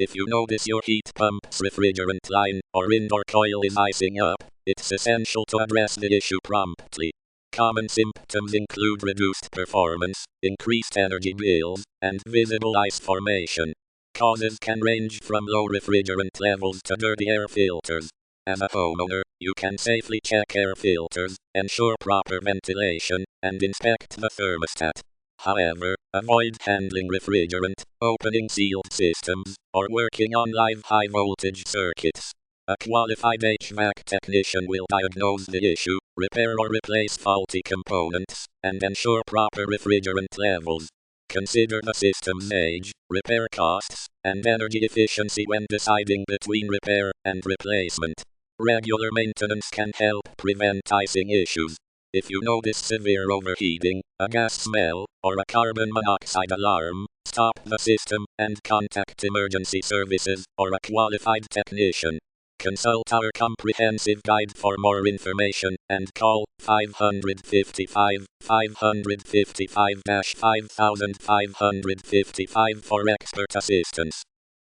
If you notice your heat pump's refrigerant line or indoor coil is icing up, it's essential to address the issue promptly. Common symptoms include reduced performance, increased energy bills, and visible ice formation. Causes can range from low refrigerant levels to dirty air filters. As a homeowner, you can safely check air filters, ensure proper ventilation, and inspect the thermostat. However, avoid handling refrigerant, opening sealed systems, or working on live high-voltage circuits. A qualified Hvac technician will diagnose the issue, repair or replace faulty components, and ensure proper refrigerant levels. Consider the system's age, repair costs, and energy efficiency when deciding between repair and replacement. Regular maintenance can help prevent icing issues. If you notice severe overheating, a gas smell, or a carbon monoxide alarm, stop the system and contact emergency services or a qualified technician. Consult our comprehensive guide for more information and call 555 555-5555 for expert assistance.